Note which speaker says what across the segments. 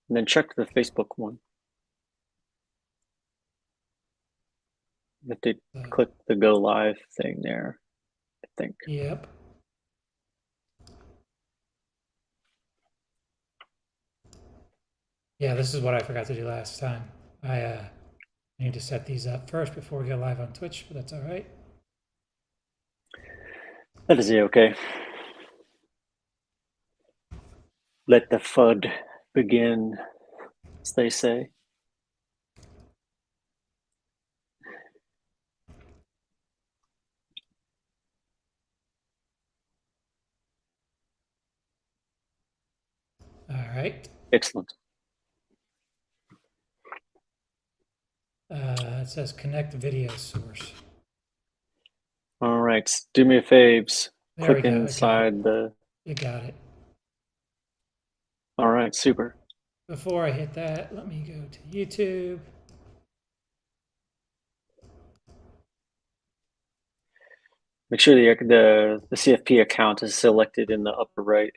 Speaker 1: and then check the Facebook one. You have to click the go live thing there, I think.
Speaker 2: Yep. Yeah, this is what I forgot to do last time. I need to set these up first before we go live on Twitch, but that's all right.
Speaker 1: That is okay. Let the FUD begin, as they say.
Speaker 2: All right.
Speaker 1: Excellent.
Speaker 2: It says connect video source.
Speaker 1: All right, do me a faves.
Speaker 2: There we
Speaker 1: Click
Speaker 2: go. I got it.
Speaker 1: inside the.
Speaker 2: You got it.
Speaker 1: All right, super.
Speaker 2: Before I hit that, let me go to YouTube.
Speaker 1: Make sure the CFP account is selected in the upper right.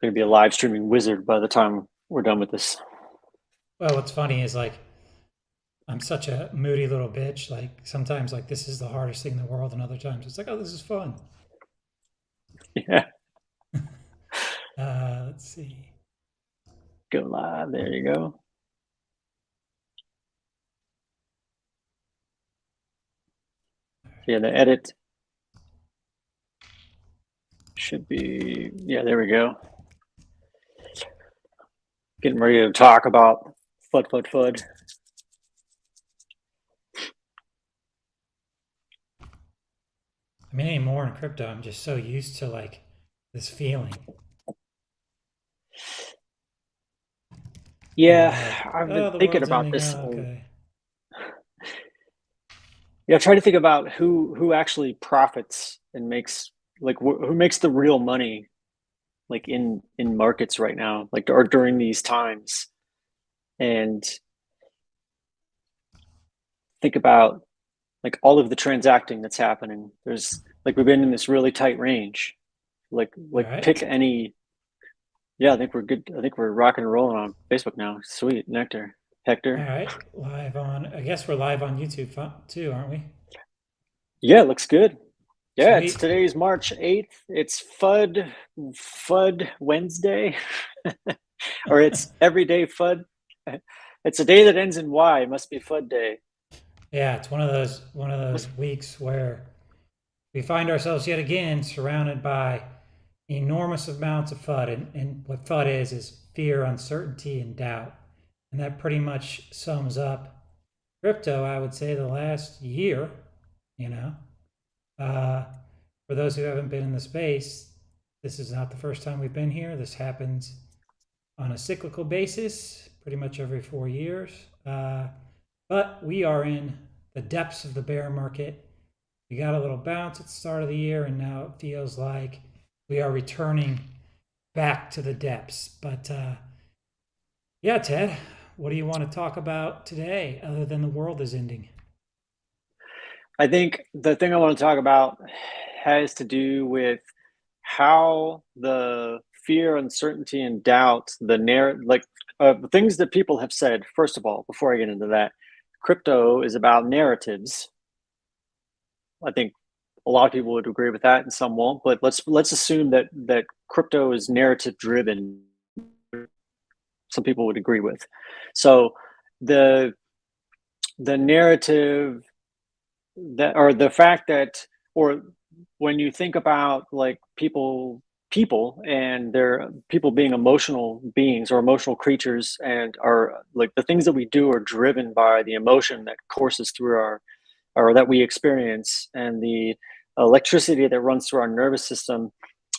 Speaker 1: Going to be a live streaming wizard by the time we're done with this.
Speaker 2: Well, what's funny is like I'm such a moody little bitch. Like sometimes like this is the hardest thing in the world, and other times it's like, oh, this is fun.
Speaker 1: Yeah,
Speaker 2: Let's see.
Speaker 1: go live. There you go. Yeah, the edit should be, yeah, there we go. Getting ready to talk about FUD FUD FUD.
Speaker 2: I mean, anymore in crypto, I'm just so used to like this feeling.
Speaker 1: Yeah,
Speaker 2: Like,
Speaker 1: I've been
Speaker 2: oh, the
Speaker 1: thinking
Speaker 2: world's
Speaker 1: about
Speaker 2: ending.
Speaker 1: this.
Speaker 2: Oh, okay.
Speaker 1: Yeah, try to think about who actually profits and makes, like, who makes the real money, like in markets right now, like, or during these times, and think about like all of the transacting that's happening. There's like we've been in this really tight range.
Speaker 2: All
Speaker 1: Like
Speaker 2: right.
Speaker 1: pick any. Yeah, I think we're good. I think we're rocking and rolling on Facebook now. Sweet, Nectar,
Speaker 2: All
Speaker 1: Hector.
Speaker 2: right. Live on, I guess we're live on YouTube too, aren't we?
Speaker 1: Yeah, looks good. Yeah, it's
Speaker 2: Sweet.
Speaker 1: today's March 8th. It's FUD Wednesday, or it's everyday FUD. It's a day that ends in Y. It must be FUD day.
Speaker 2: Yeah, it's one of those
Speaker 1: Must,
Speaker 2: weeks where we find ourselves yet again surrounded by enormous amounts of FUD. And what FUD is fear, uncertainty, and doubt. And that pretty much sums up crypto, I would say, the last year, you know. Uh, for those who haven't been in the space, this is not the first time we've been here. This happens on a cyclical basis, pretty much every 4 years. But we are in the depths of the bear market. We got a little bounce at the start of the year, and now it feels like we are returning back to the depths. But yeah, Ted, what do you want to talk about today other than the world is ending?
Speaker 1: I think the thing I want to talk about has to do with how the fear, uncertainty, and doubt, the things that people have said. First of all, before I get into that, crypto is about narratives. I think a lot of people would agree with that, and some won't. But let's assume that crypto is narrative driven. Some people would agree with. So the narrative that, or the fact that, or when you think about like people and they're people being emotional beings or emotional creatures, and are like the things that we do are driven by the emotion that courses through our, or that we experience, and the electricity that runs through our nervous system.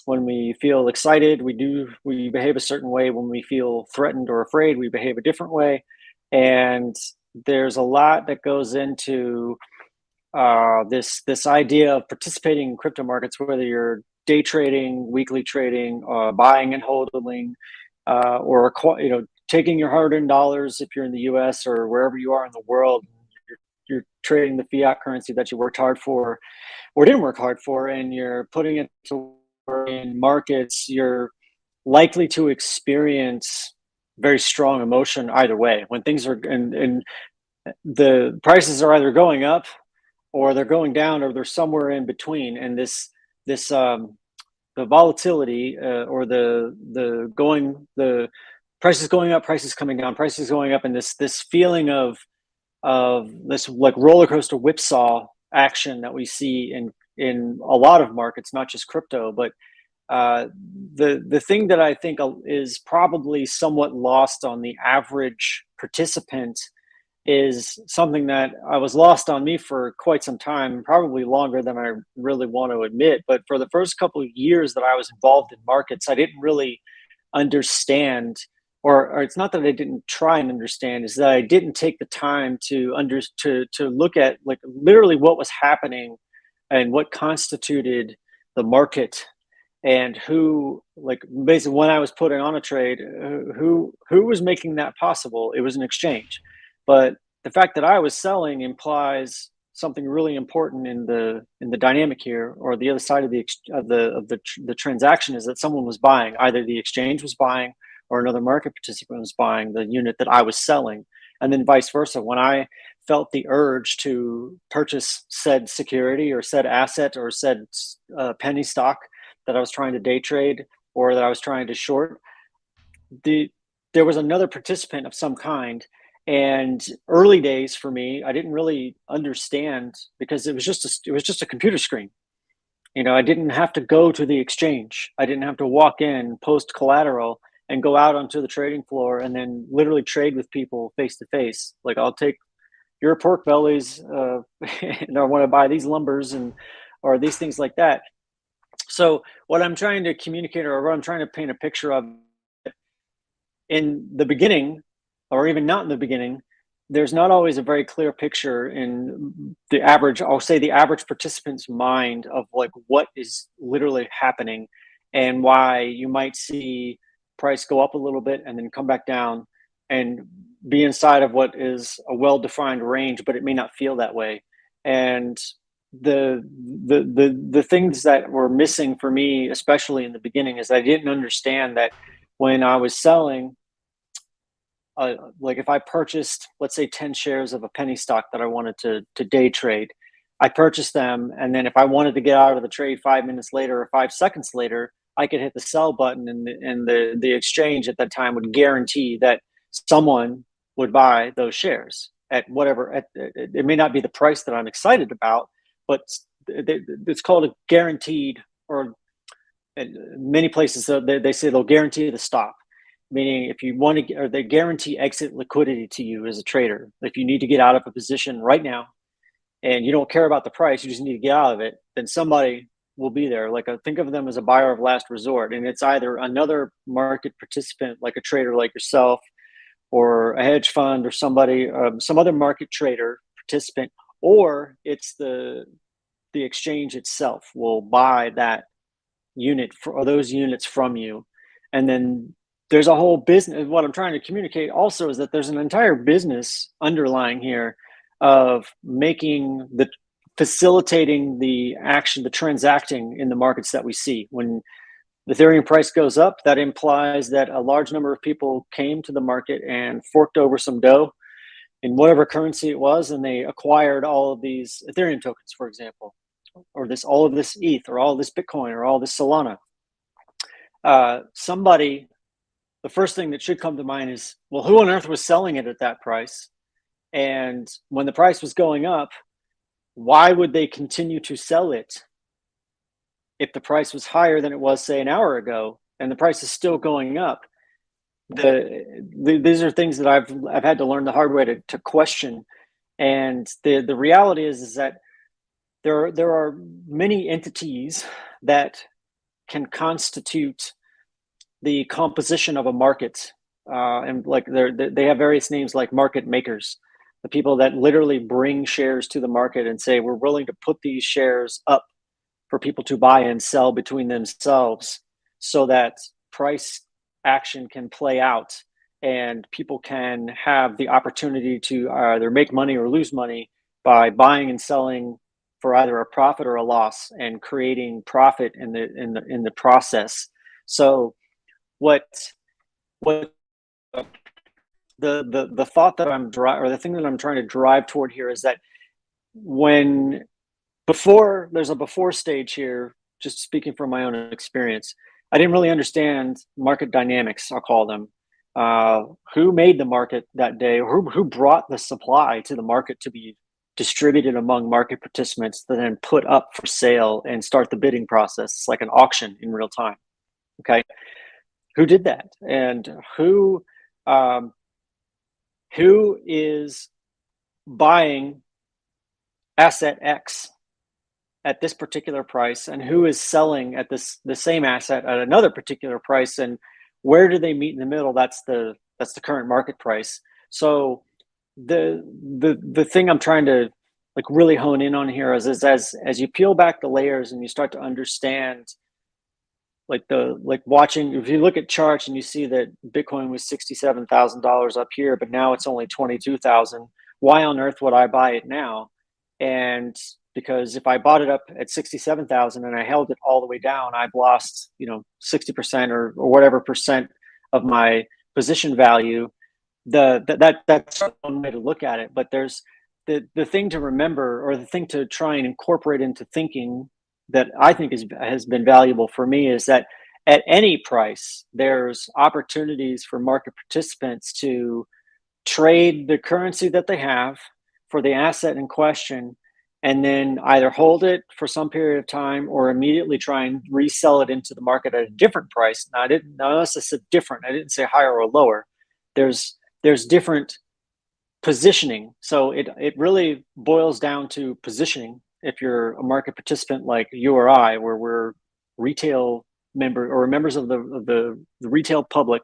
Speaker 1: When we feel excited, we behave a certain way. When we feel threatened or afraid, we behave a different way. And there's a lot that goes into this idea of participating in crypto markets, whether you're day trading, weekly trading, buying and holding, or taking your hard-earned dollars, if you're in the US or wherever you are in the world, you're trading the fiat currency that you worked hard for or didn't work hard for, and you're putting it to work in markets, you're likely to experience very strong emotion either way. When things are and the prices are either going up or they're going down or they're somewhere in between. And this the volatility or the prices going up, prices coming down, prices going up, and this feeling of this like roller coaster whipsaw action that we see in a lot of markets, not just crypto. But uh, the thing that I think is probably somewhat lost on the average participant is something that I was lost on me for quite some time, probably longer than I really want to admit. But for the first couple of years that I was involved in markets, I didn't really understand, or it's not that I didn't try and understand, is that I didn't take the time to look at like literally what was happening and what constituted the market and who, like, basically when I was putting on a trade, who was making that possible. It was an exchange. But the fact that I was selling implies something really important in the dynamic here, or the other side of the transaction, is that someone was buying. Either the exchange was buying or another market participant was buying the unit that I was selling, and then vice versa. When I felt the urge to purchase said security or said asset or said penny stock that I was trying to day trade or that I was trying to short, the there was another participant of some kind. And early days for me, I didn't really understand because it was just a computer screen. You know, I didn't have to go to the exchange. I didn't have to walk in, post collateral, and go out onto the trading floor and then literally trade with people face to face. Like, I'll take your pork bellies, and I want to buy these lumbers and or these things like that. So what I'm trying to communicate, or what I'm trying to paint a picture of, in the beginning, or even not in the beginning, there's not always a very clear picture in the average, I'll say the average participant's mind, of like what is literally happening and why you might see price go up a little bit and then come back down and be inside of what is a well-defined range, but it may not feel that way. And the things that were missing for me, especially in the beginning, is I didn't understand that when I was selling, like if I purchased, let's say, 10 shares of a penny stock that I wanted to day trade, I purchased them. And then if I wanted to get out of the trade 5 minutes later or 5 seconds later, I could hit the sell button, and the exchange at that time would guarantee that someone would buy those shares at whatever, it may not be the price that I'm excited about, but it's called a guaranteed, or in many places they say they'll guarantee the stop, meaning if you want to, or they guarantee exit liquidity to you as a trader. If you need to get out of a position right now and you don't care about the price, you just need to get out of it, then somebody will be there. Like, think of them as a buyer of last resort, and it's either another market participant, like a trader like yourself, or a hedge fund, or somebody, some other market trader participant, or it's the exchange itself will buy that unit for, or those units from you. And then there's a whole business. What I'm trying to communicate also is that there's an entire business underlying here of making the facilitating the action, the transacting in the markets that we see. When the Ethereum price goes up, that implies that a large number of people came to the market and forked over some dough in whatever currency it was, and they acquired all of these Ethereum tokens, for example, or all of this ETH, or all this Bitcoin, or all this Solana. Somebody, the first thing that should come to mind is, well, who on earth was selling it at that price? And when the price was going up, why would they continue to sell it if the price was higher than it was, say, an hour ago, and the price is still going up? These are things that I've had to learn the hard way to question. And the reality is that there are many entities that can constitute the composition of a market, and like they have various names, like market makers, the people that literally bring shares to the market and say, we're willing to put these shares up for people to buy and sell between themselves so that price action can play out and people can have the opportunity to either make money or lose money by buying and selling for either a profit or a loss, and creating profit in the process. So what what the thought that or the thing that I'm trying to drive toward here is that when before there's a before stage here, just speaking from my own experience, I didn't really understand market dynamics, I'll call them. Who made the market that day, or who brought the supply to the market to be distributed among market participants to then put up for sale and start the bidding process. It's like an auction in real time. Okay. Who did that? And um, who is buying asset X at this particular price, and who is selling at the same asset at another particular price, and where do they meet in the middle? That's the current market price. So the thing I'm trying to like really hone in on here is as you peel back the layers and you start to understand, like watching, if you look at charts and you see that Bitcoin was $67,000 up here, but now it's only 22,000. Why on earth would I buy it now? And because if I bought it up at 67,000 and I held it all the way down, I've lost 60% or whatever percent of my position value. That's one way to look at it. But there's the thing to remember, or the thing to try and incorporate into thinking, that I think has been valuable for me, is that at any price, there's opportunities for market participants to trade the currency that they have for the asset in question, and then either hold it for some period of time or immediately try and resell it into the market at a different price. Now, I didn't notice I said different. I didn't say higher or lower. There's different positioning. So it really boils down to positioning. If you're a market participant like you or I, where we're retail members of the retail public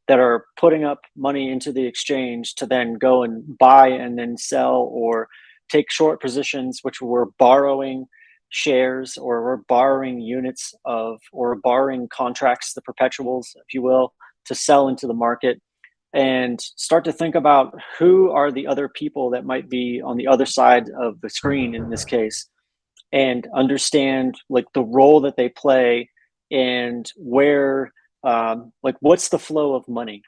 Speaker 1: that are putting up money into the exchange to then go and buy and then sell, or take short positions, which we're borrowing shares, or we're borrowing units of, or borrowing contracts, the perpetuals, if you will, to sell into the market, and start to think about who are the other people that might be on the other side of the screen in this case, and understand like the role that they play, and where like what's the flow of money.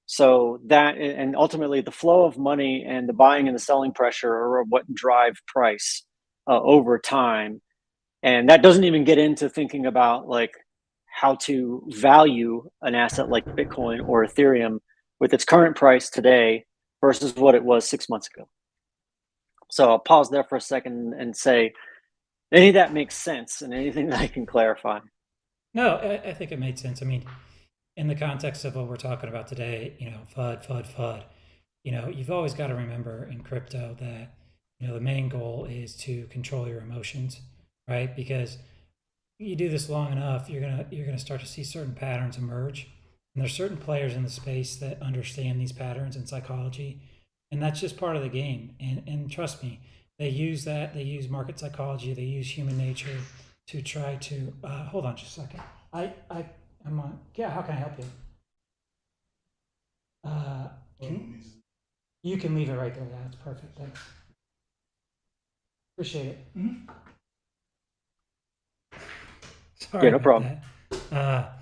Speaker 1: So that, and ultimately the flow of money and the buying and the selling pressure are what drive price over time. And that doesn't even get into thinking about like how to value an asset like Bitcoin or Ethereum with its current price today versus what it was 6 months ago. So I'll pause there for a second and say, any of that makes sense, and anything that I can clarify.
Speaker 2: No, I think it made sense. I mean, in the context of what we're talking about today, FUD, FUD, FUD, you've always got to remember in crypto that, the main goal is to control your emotions, right? Because you do this long enough, you're gonna start to see certain patterns emerge. And there's certain players in the space that understand these patterns in psychology, and that's just part of the game. And trust me, they use that. They use market psychology. They use human nature to try to. Hold on just a second. I'm on. Yeah, how can I help you? Uh, can, you can leave it right there. Yeah, that's perfect. Thanks. Appreciate it.
Speaker 1: Yeah,
Speaker 2: Sorry
Speaker 1: no
Speaker 2: about
Speaker 1: problem.
Speaker 2: that.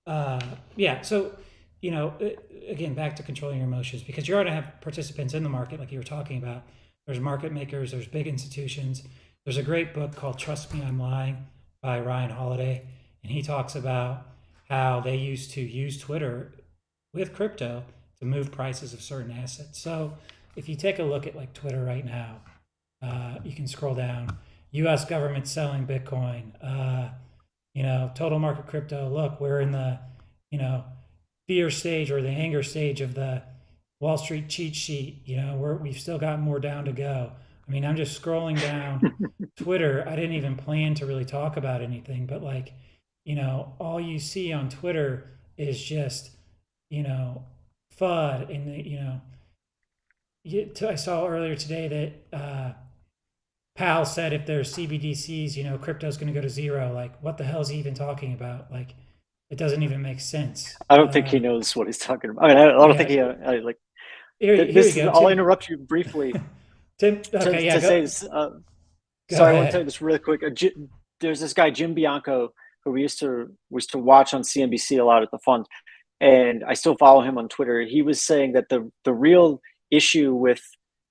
Speaker 2: Uh, yeah, so again, back to controlling your emotions, because you're going to have participants in the market, like you were talking about. There's market makers, there's big institutions. There's a great book called "Trust Me, I'm Lying" by Ryan Holiday, and he talks about how they used to use Twitter with crypto to move prices of certain assets. So if you take a look at like Twitter right now, you can scroll down. U.S. government selling Bitcoin. Total market crypto. Look, we're in the, fear stage or the anger stage of the Wall Street cheat sheet. We've still got more down to go. I mean, I'm just scrolling down Twitter. I didn't even plan to really talk about anything, but like, all you see on Twitter is just, FUD. And I saw earlier today that Powell said if there's CBDCs, crypto's going to go to zero. Like, what the hell is he even talking about? Like, It doesn't even make sense.
Speaker 1: I don't think he knows what he's talking about. I mean, I don't think
Speaker 2: Yeah.
Speaker 1: he like
Speaker 2: Here you
Speaker 1: this is.
Speaker 2: go,
Speaker 1: I'll
Speaker 2: Tim.
Speaker 1: interrupt you briefly
Speaker 2: Tim. Okay. Yeah.
Speaker 1: to say
Speaker 2: Go.
Speaker 1: this.
Speaker 2: Go
Speaker 1: Sorry, I want to tell
Speaker 2: ahead.
Speaker 1: you this really quick. There's this guy Jim Bianco who we used to watch on CNBC a lot at the fund, and I still follow him on Twitter. He was saying that the real issue with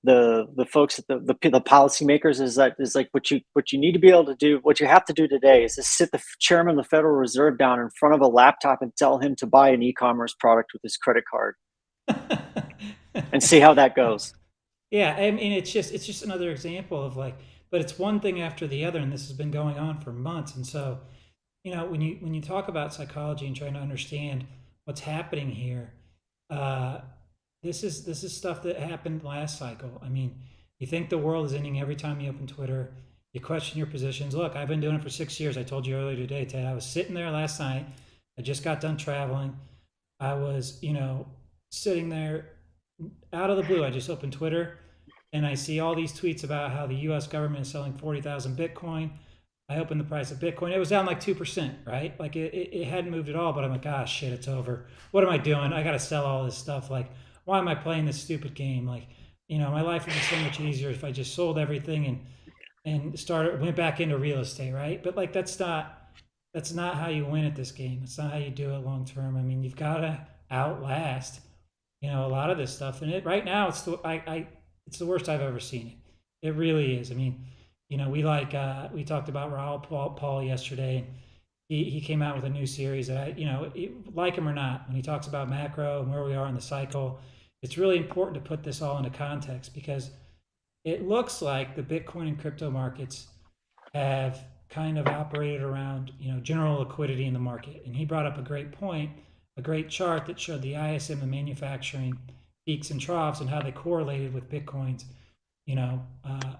Speaker 1: the folks at the policymakers is like what you need to be able to do, what you have to do today is to sit the chairman of the Federal Reserve down in front of a laptop and tell him to buy an e-commerce product with his credit card and see how that goes.
Speaker 2: Yeah, I mean, it's just another example of like, but it's one thing after the other, and this has been going on for months. And so, when you talk about psychology and trying to understand what's happening here, uh, this is stuff that happened last cycle. I mean, you think the world is ending every time you open Twitter. You question your positions. Look, I've been doing it for 6 years. I told you earlier today, Ted. I was sitting there last night. I just got done traveling. I was, sitting there out of the blue. I just opened Twitter and I see all these tweets about how the US government is selling 40,000 Bitcoin. I opened the price of Bitcoin. It was down like 2%, right? Like it hadn't moved at all, but I'm like, ah, shit, it's over. What am I doing? I got to sell all this stuff. Like, why am I playing this stupid game? Like, my life would be so much easier if I just sold everything and went back into real estate, right? But like, that's not how you win at this game. It's not how you do it long term. I mean, you've got to outlast, a lot of this stuff. And it right now, it's the worst I've ever seen it. It really is. I mean, we talked about Raul Paul yesterday. He came out with a new series that like him or not, when he talks about macro and where we are in the cycle, it's really important to put this all into context because it looks like the Bitcoin and crypto markets have kind of operated around general liquidity in the market. And he brought up a great point, a great chart that showed the ISM and manufacturing peaks and troughs and how they correlated with Bitcoin's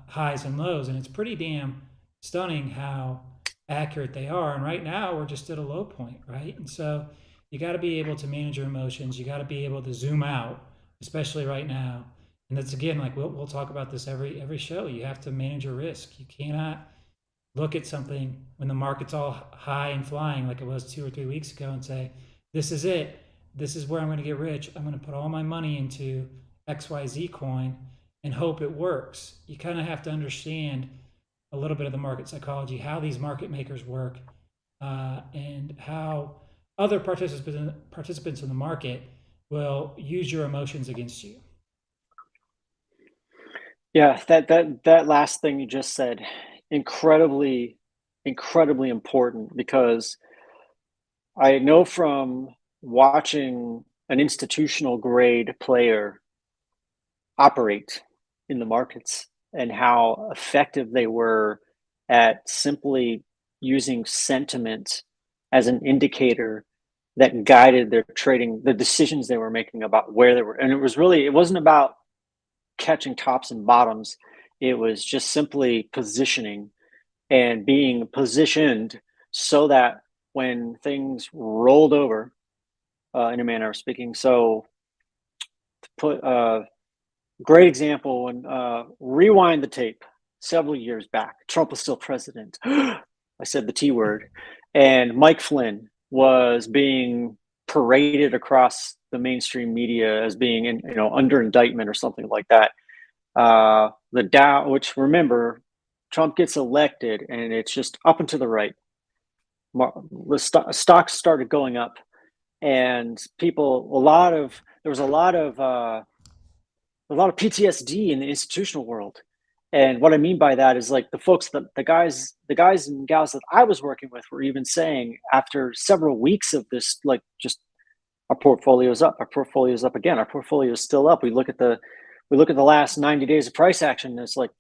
Speaker 2: highs and lows. And it's pretty damn stunning how accurate they are. And right now we're just at a low point, right? And so you got to be able to manage your emotions. You got to be able to zoom out, especially right now. And that's again, like we'll talk about this every show. You have to manage your risk. You cannot look at something when the market's all high and flying like it was 2 or 3 weeks ago and say, this is it. This is where I'm going to get rich. I'm going to put all my money into XYZ coin and hope it works. You kind of have to understand a little bit of the market psychology, how these market makers work, and how other participants in the market will use your emotions against you.
Speaker 1: Yeah, that last thing you just said, incredibly, incredibly important because I know from watching an institutional grade player operate in the markets and how effective they were at simply using sentiment as an indicator that guided their trading, the decisions they were making about where they were. And it wasn't about catching tops and bottoms. It was just simply positioning and being positioned so that when things rolled over, in a manner of speaking. So, to put a great example, when rewind the tape several years back, Trump was still president. I said the T word, and Mike Flynn was being paraded across the mainstream media as being under indictment or something like that. The Dow, which remember, Trump gets elected and it's just up and to the right. The stocks started going up, and there was a lot of PTSD in the institutional world. And what I mean by that is like the guys and gals that I was working with were even saying after several weeks of this, like just our portfolio's up again, our portfolio is still up. We look at the last 90 days of price action, and it's like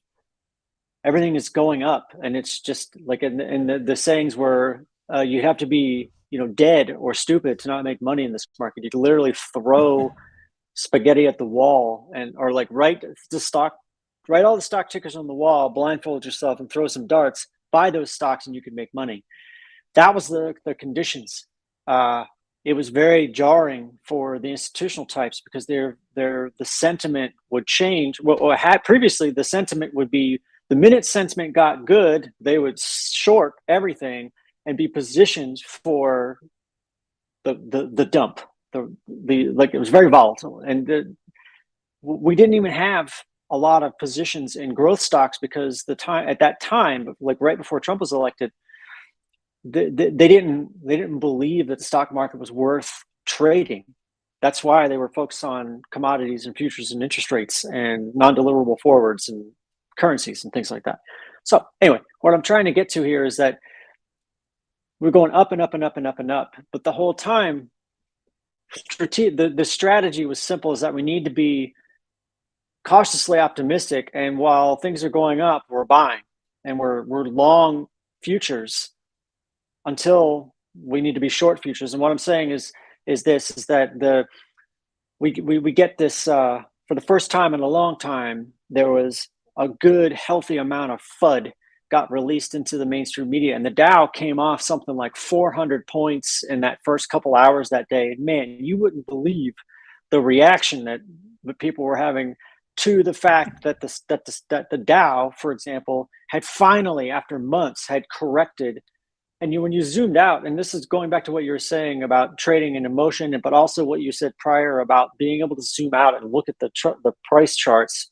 Speaker 1: everything is going up, and it's just like in the sayings were you have to be dead or stupid to not make money in this market. You can literally throw spaghetti at the wall and or like write all the stock tickers on the wall, blindfold yourself and throw some darts, buy those stocks and you could make money. That was the conditions. It was very jarring for the institutional types because the sentiment would change. What had previously, the sentiment would be the minute sentiment got good, they would short everything and be positioned for the dump. The like it was very volatile, and we didn't even have a lot of positions in growth stocks because the time at that time, like right before Trump was elected, they didn't believe that the stock market was worth trading. That's why they were focused on commodities and futures and interest rates and non-deliverable forwards and currencies and things like that. So anyway, what I'm trying to get to here is that we're going up and up and up and up and up, but the whole time, the strategy was simple: is that we need to be cautiously optimistic, and while things are going up, we're buying and we're long futures until we need to be short futures. And what I'm saying is that we get this for the first time in a long time. There was a good healthy amount of FUD got released into the mainstream media, and the Dow came off something like 400 points in that first couple hours that day. And man, you wouldn't believe the reaction that people were having to the fact that the Dow, for example, had finally, after months, had corrected. And when you zoomed out, and this is going back to what you were saying about trading and emotion, but also what you said prior about being able to zoom out and look at the price charts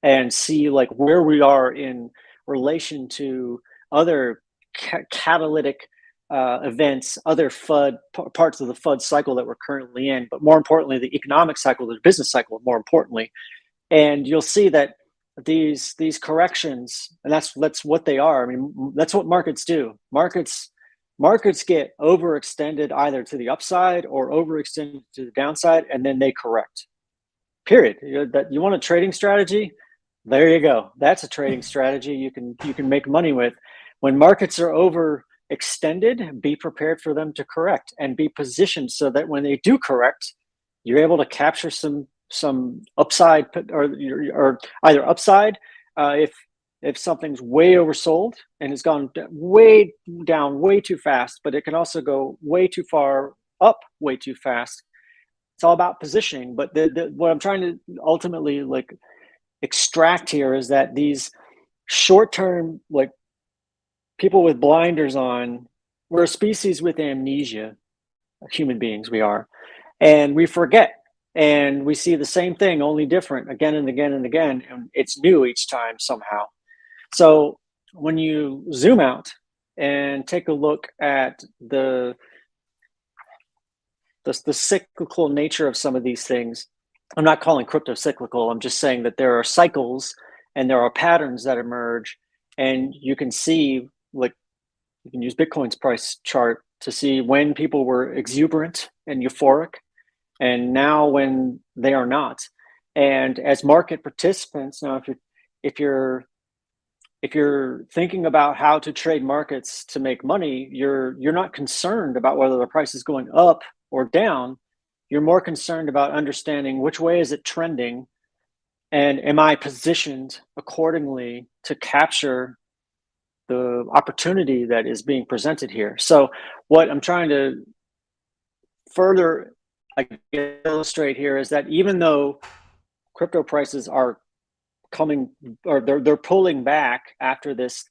Speaker 1: and see like where we are in relation to other catalytic events, other FUD parts of the FUD cycle that we're currently in, but more importantly, the economic cycle, the business cycle, more importantly. And you'll see that these corrections, and that's what they are. I mean, that's what markets do. Markets get overextended either to the upside or overextended to the downside, and then they correct. Period. That you want a trading strategy? There you go. That's a trading strategy you can make money with. When markets are overextended, be prepared for them to correct and be positioned so that when they do correct, you're able to capture some upside, or either upside if something's way oversold and has gone way down way too fast, but it can also go way too far up way too fast. It's all about positioning. But what I'm trying to ultimately like extract here is that these short-term, like, people with blinders on, we're a species with amnesia. Human beings we are, and we forget, and we see the same thing only different again and again and again, and it's new each time somehow. So when you zoom out and take a look at the cyclical nature of some of these things, I'm not calling crypto cyclical. I'm just saying that there are cycles and there are patterns that emerge, and you can see, like, you can use Bitcoin's price chart to see when people were exuberant and euphoric, and now when they are not. And as market participants, now if you're if you're thinking about how to trade markets to make money, you're not concerned about whether the price is going up or down. You're more concerned about understanding which way is it trending, and am I positioned accordingly to capture the opportunity that is being presented here. So what I'm trying to further illustrate here is that even though crypto prices are coming, or they're pulling back after this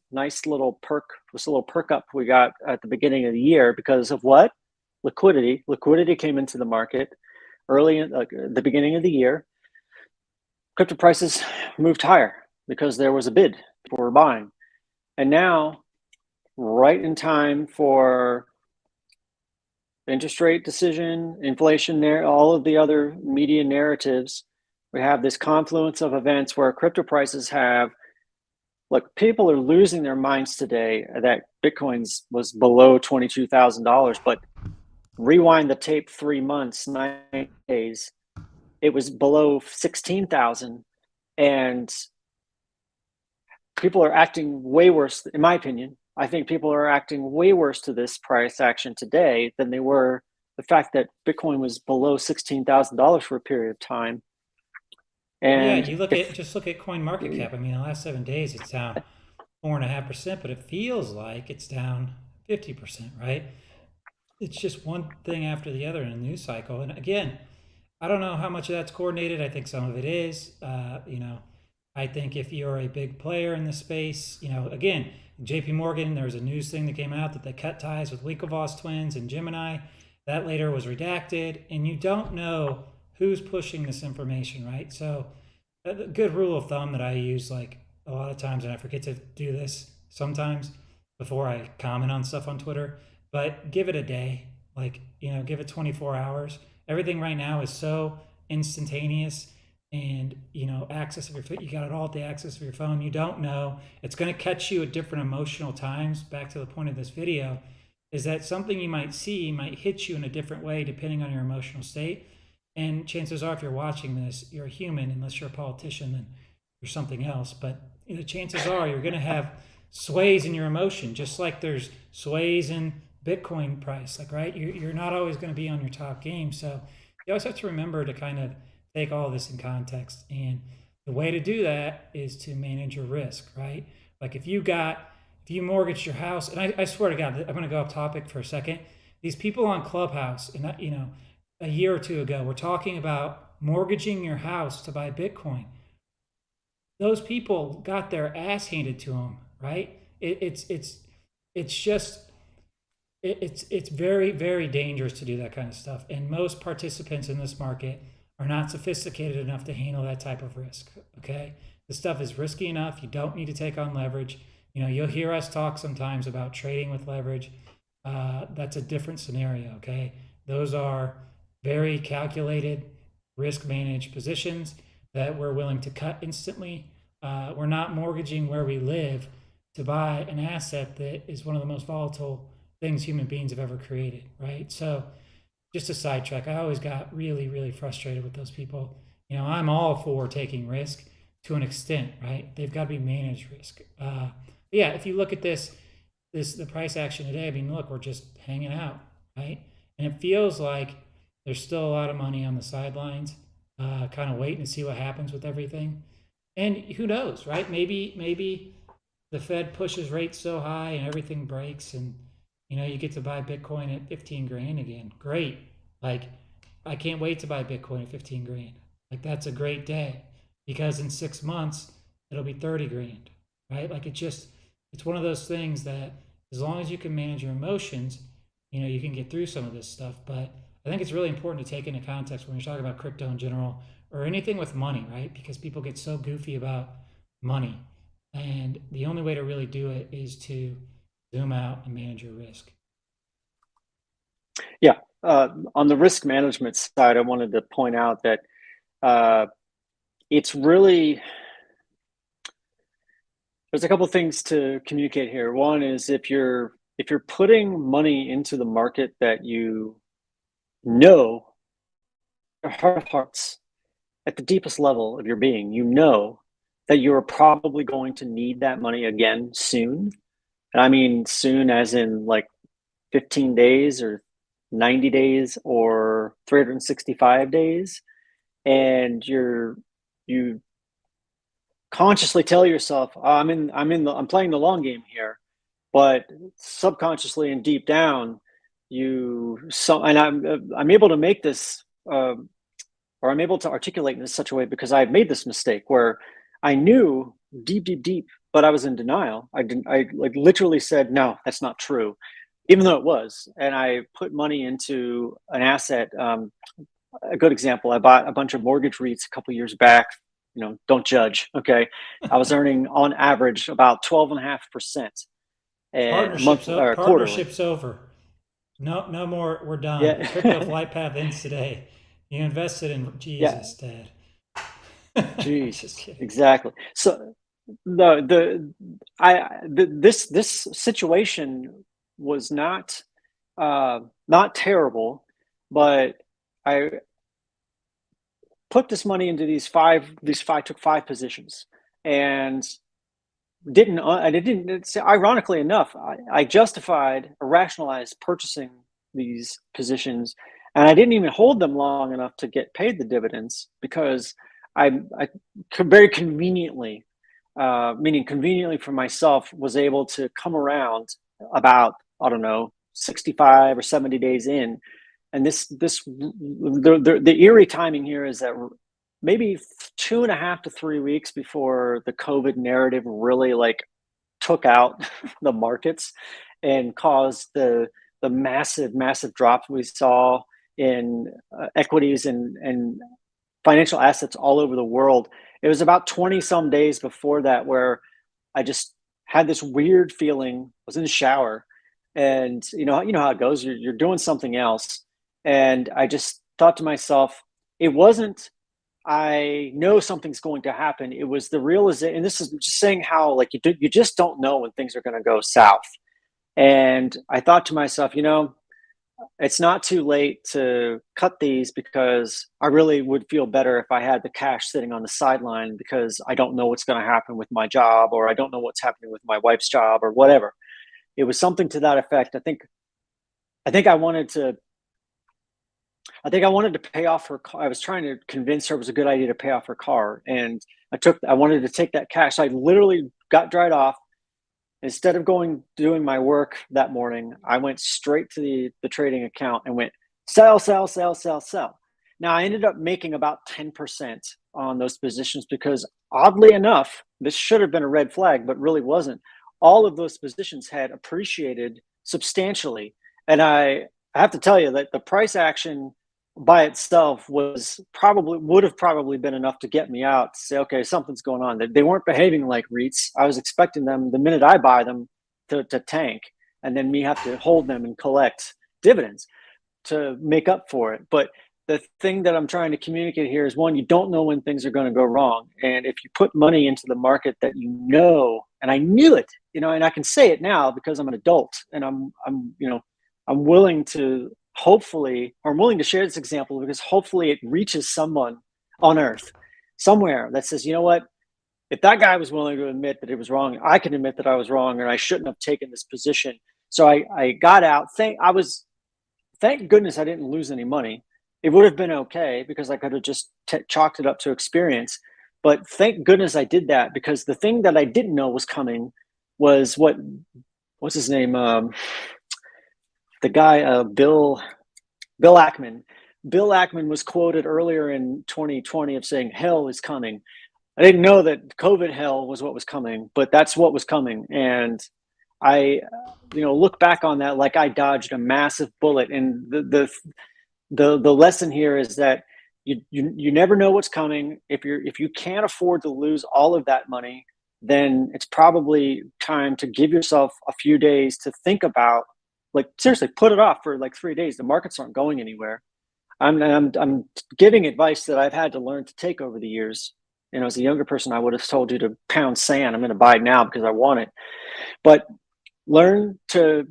Speaker 1: little perk up we got at the beginning of the year, because of what? Liquidity came into the market early in the beginning of the year. Crypto prices moved higher because there was a bid. People were buying. And now, right in time for interest rate decision, inflation, all of the other media narratives, we have this confluence of events where crypto prices have, look, people are losing their minds today that Bitcoin's was below $22,000, but rewind the tape 3 months, 9 days, it was below 16,000, and people are acting way worse, in my opinion. I think people are acting way worse to this price action today than they were the fact that Bitcoin was below $16,000 for a period of time.
Speaker 2: Well, yeah,
Speaker 1: And
Speaker 2: you look at Coin Market Cap. I mean, the last 7 days it's down 4.5%, but it feels like it's down 50%, right? It's just one thing after the other in a news cycle. And again, I don't know how much of that's coordinated. I think some of it is. I think if you're a big player in the space, JP Morgan, there was a news thing that came out that they cut ties with Winklevoss twins and Gemini. that later was redacted, and you don't know who's pushing this information, right? So a good rule of thumb that I use, like a lot of times, and I forget to do this sometimes before I comment on stuff on Twitter, but give it a day, like, give it 24 hours. Everything right now is so instantaneous, and access of your, you got it all at the access of your phone. You don't know, it's going to catch you at different emotional times. Back to the point of this video, is that something you might see might hit you in a different way depending on your emotional state. And chances are, if you're watching this, you're a human. Unless you're a politician, then you're something else. But chances are you're going to have sways in your emotion, just like there's sways in Bitcoin price. Like, right, you're not always going to be on your top game. So you always have to remember to kind of take all of this in context. And the way to do that is to manage your risk, right? Like if you mortgaged your house, and I swear to God, I'm going to go off topic for a second. These people on Clubhouse, and a year or two ago, were talking about mortgaging your house to buy Bitcoin. Those people got their ass handed to them, right? It's just it's very, very dangerous to do that kind of stuff, and most participants in this market are not sophisticated enough to handle that type of risk. Okay, this stuff is risky enough. You don't need to take on leverage. You'll hear us talk sometimes about trading with leverage. That's a different scenario. Okay, those are very calculated, risk managed positions that we're willing to cut instantly. We're not mortgaging where we live to buy an asset that is one of the most volatile things human beings have ever created, right? So, just a sidetrack, I always got really, really frustrated with those people. I'm all for taking risk to an extent, right? They've got to be managed risk. Yeah, if you look at the price action today, I mean, look, we're just hanging out, right? And it feels like there's still a lot of money on the sidelines, kind of waiting to see what happens with everything. And who knows, right? Maybe the Fed pushes rates so high and everything breaks, and you get to buy Bitcoin at 15 grand again. Great. Like, I can't wait to buy Bitcoin at 15 grand. Like, that's a great day, because in 6 months it'll be 30 grand, right? Like, it's one of those things that, as long as you can manage your emotions, you can get through some of this stuff. But I think it's really important to take into context when you're talking about crypto in general, or anything with money, right? Because people get so goofy about money. And the only way to really do it is to zoom out and manage your risk.
Speaker 1: Yeah. On the risk management side, I wanted to point out that it's really, there's a couple of things to communicate here. One is, if you're putting money into the market that your heart of hearts, at the deepest level of your being, that you're probably going to need that money again soon. And I mean soon as in like 15 days or 90 days or 365 days. And you consciously tell yourself, oh, I'm playing the long game here. But subconsciously and deep down, I'm able to make this, or I'm able to articulate in such a way, because I've made this mistake where I knew deep, but I was in denial. I like literally said, no, that's not true, even though it was. And I put money into an asset. A good example, I bought a bunch of mortgage REITs a couple years back. Don't judge. Okay. I was earning on average about 12.5% a month or quarterly.
Speaker 2: Partnerships over. No, no more. We're done. Crypto
Speaker 1: Yeah.
Speaker 2: flight path ends today. You invested in
Speaker 1: Yeah.
Speaker 2: Jesus, Dad. Just
Speaker 1: Jesus,
Speaker 2: kidding.
Speaker 1: exactly. So this situation was not terrible, but I put this money into took five positions, and it's ironically enough, I justified or rationalized purchasing these positions, and I didn't even hold them long enough to get paid the dividends, because I very conveniently, meaning conveniently for myself, was able to come around about, I don't know, 65 or 70 days in. And the eerie timing here is that maybe 2.5 to 3 weeks before the COVID narrative really like took out the markets and caused the massive drops we saw in equities and financial assets all over the world. It was about 20 some days before that where I just had this weird feeling. I was in the shower, and you know how it goes. You're doing something else, and I just thought to myself, it wasn't. I know something's going to happen. It was the realization, and this is just saying how like you just don't know when things are going to go south. And I thought to myself, it's not too late to cut these because I really would feel better if I had the cash sitting on the sideline because I don't know what's going to happen with my job or I don't know what's happening with my wife's job or whatever. It was something to that effect. I think I wanted to I think I wanted to pay off her car. I was trying to convince her it was a good idea to pay off her car and I wanted to take that cash. So I literally got dried off. Instead of going doing my work that morning, I went straight to the trading account and went sell, sell, sell, sell, sell. Now I ended up making about 10% on those positions because oddly enough, this should have been a red flag, but really wasn't. All of those positions had appreciated substantially. And I have to tell you that the price action by itself would have probably been enough to get me out to say, okay, something's going on. They weren't behaving like REITs. I was expecting them the minute I buy them to tank and then me have to hold them and collect dividends to make up for it. But the thing that I'm trying to communicate here is one, you don't know when things are going to go wrong. And if you put money into the market that and I knew it, and I can say it now because I'm an adult and I'm willing to I'm willing to share this example because hopefully it reaches someone on earth somewhere that says, you know what, if that guy was willing to admit that it was wrong, I can admit that I was wrong and I shouldn't have taken this position. So I got out. Thank goodness I didn't lose any money. It would have been okay because I could have just chalked it up to experience. But thank goodness I did that because the thing that I didn't know was coming was what's his name? The guy, Bill Ackman. Bill Ackman was quoted earlier in 2020 of saying, hell is coming. I didn't know that COVID hell was what was coming, but that's what was coming. And I, look back on that like I dodged a massive bullet. And the lesson here is that you never know what's coming. If you can't afford to lose all of that money, then it's probably time to give yourself a few days to think about, like, seriously, put it off for like 3 days. The markets aren't going anywhere. I'm giving advice that I've had to learn to take over the years. As a younger person, I would have told you to pound sand. I'm going to buy it now because I want it. But learn to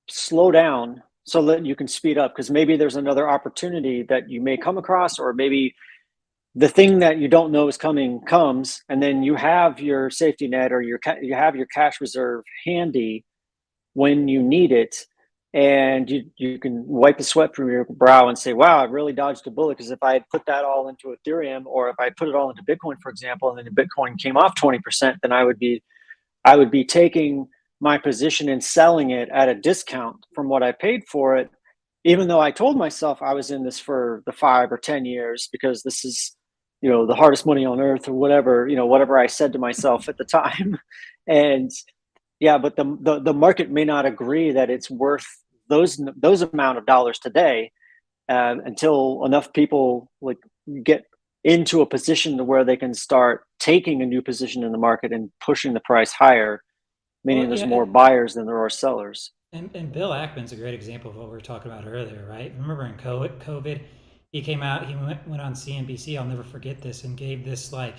Speaker 1: slow down so that you can speed up because maybe there's another opportunity that you may come across, or maybe the thing that you don't know is coming comes, and then you have your safety net or you have your cash reserve handy when you need it, and you can wipe the sweat from your brow and say, wow, I really dodged a bullet, because if I had put that all into Ethereum, or if I put it all into Bitcoin, for example, and then the Bitcoin came off 20%, then I would be taking my position and selling it at a discount from what I paid for it, even though I told myself I was in this for the 5 or 10 years because this is, the hardest money on earth, or whatever I said to myself at the time. And yeah, but the market may not agree that it's worth those amount of dollars today, until enough people like get into a position to where they can start taking a new position in the market and pushing the price higher, meaning
Speaker 2: Well,
Speaker 1: there's
Speaker 2: yeah,
Speaker 1: more buyers than there are sellers.
Speaker 2: and Bill Ackman's a great example of what we were talking about earlier, right? Remember in COVID, he came out, he went on CNBC, I'll never forget this, and gave this like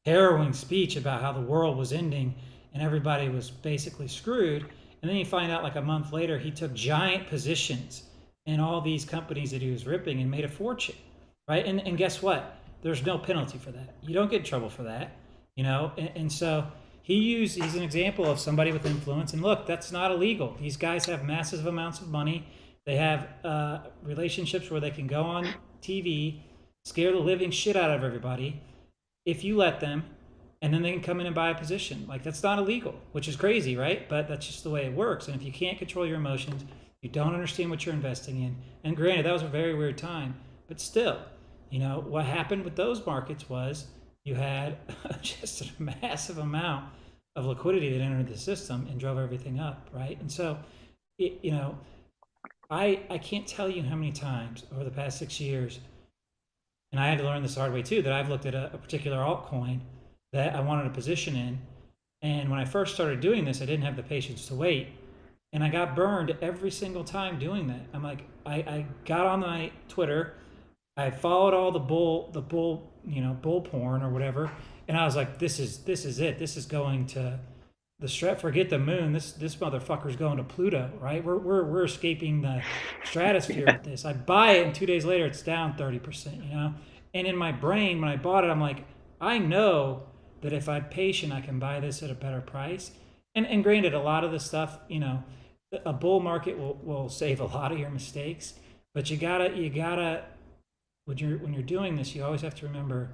Speaker 2: harrowing speech about how the world was ending and everybody was basically screwed. And then you find out like a month later, he took giant positions in all these companies that he was ripping and made a fortune, right? And guess what? There's no penalty for that. You don't get in trouble for that, and so he's an example of somebody with influence. And look, that's not illegal. These guys have massive amounts of money. They have relationships where they can go on TV, scare the living shit out of everybody if you let them, and then they can come in and buy a position. Like, that's not illegal, which is crazy, right? But that's just the way it works. And if you can't control your emotions, you don't understand what you're investing in. And granted, that was a very weird time, but still, what happened with those markets was you had just a massive amount of liquidity that entered the system and drove everything up, right? And so, you know, I can't tell you how many times over the past 6 years, and I had to learn this the hard way too, that I've looked at a particular altcoin that I wanted a position in. And when I first started doing this, I didn't have the patience to wait. And I got burned every single time doing that. I'm like, I got on my Twitter, I followed all bull porn or whatever, and I was like, this is it. This is going to the strat. Forget the moon. This motherfucker's going to Pluto, right? We're escaping the stratosphere
Speaker 1: Yeah.
Speaker 2: with this. I buy it, and 2 days later, it's down 30%. And in my brain, when I bought it, I'm like, I know that if I'm patient, I can buy this at a better price. And granted, a lot of the stuff, a bull market will save a lot of your mistakes, but you gotta when you're doing this, you always have to remember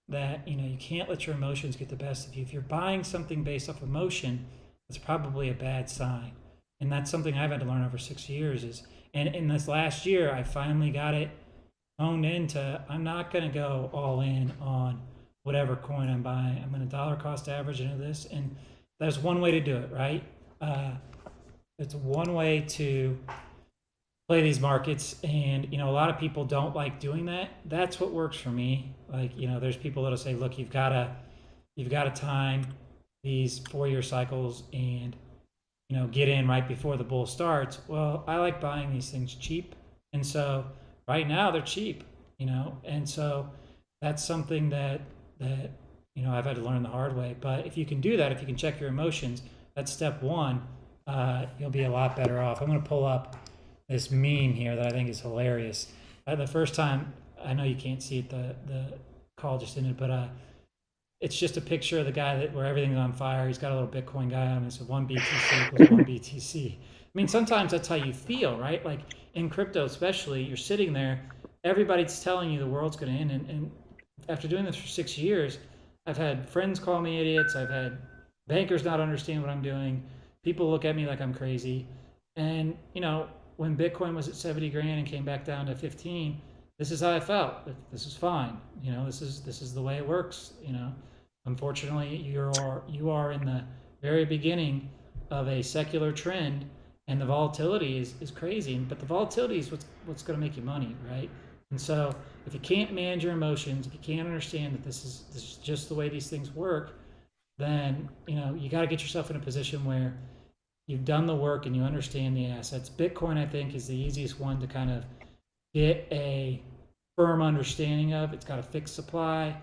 Speaker 2: that you can't let your emotions get the best of you. If you're buying something based off emotion, that's probably a bad sign, and that's something I've had to learn over 6 years. And in this last year, I finally got it honed into. I'm not going to go all in on whatever coin I'm buying. I'm going to dollar cost average into this, and there's one way to do it, right? Uh, it's one way to play these markets, and a lot of people don't like doing that. That's what works for me. Like, there's people that'll say, look, you've got to time these 4-year cycles and get in right before the bull starts. Well, I like buying these things cheap, and so right now they're cheap, and so that's something that I've had to learn the hard way. But if you can do that, if you can check your emotions, that's step one. You'll be a lot better off. I'm going to pull up this meme here that I think is hilarious. The first time, I know you can't see it, the call just ended, but it's just a picture of the guy where everything's on fire. He's got a little Bitcoin guy on him. It's one BTC equals one BTC. I mean, sometimes that's how you feel, right? Like in crypto, especially, you're sitting there, everybody's telling you the world's going to end. And after doing this for 6 years, I've had friends call me idiots. I've had bankers not understand what I'm doing. People look at me like I'm crazy. And, when Bitcoin was at 70 grand and came back down to 15, this is how I felt. This is fine. This is the way it works. Unfortunately, you are in the very beginning of a secular trend, and the volatility is crazy. But the volatility is what's going to make you money, right? And so, if you can't manage your emotions, if you can't understand that this is just the way these things work, then you got to get yourself in a position where you've done the work and you understand the assets. Bitcoin, I think, is the easiest one to kind of get a firm understanding of. It's got a fixed supply,